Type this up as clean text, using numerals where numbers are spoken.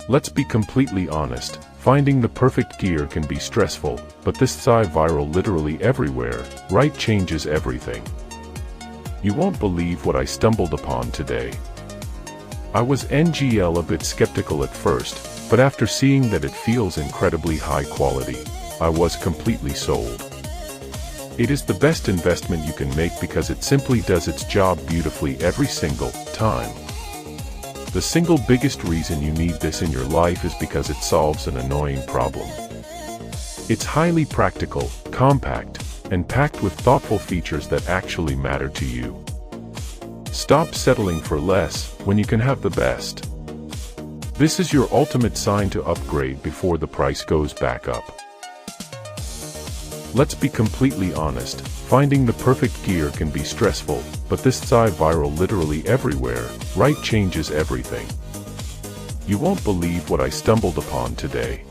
Let's be completely honest, finding the perfect gear can be stressful, but this thsi viral literally everywhere, right changes everything. You won't believe what I stumbled upon today. I was a bit skeptical at first, but after seeing that it feels incredibly high quality, I was completely sold. It is the best investment you can make because it simply does its job beautifully every single time. The single biggest reason you need this in your life is because it solves an annoying problem. It's highly practical, compact, and packed with thoughtful features that actually matter to you. Stop settling for less when you can have the best. This is your ultimate sign to upgrade before the price goes back up. Let's be completely honest, finding the perfect gear can be stressful, but this thsi viral literally everywhere, right changes everything. You won't believe what I stumbled upon today.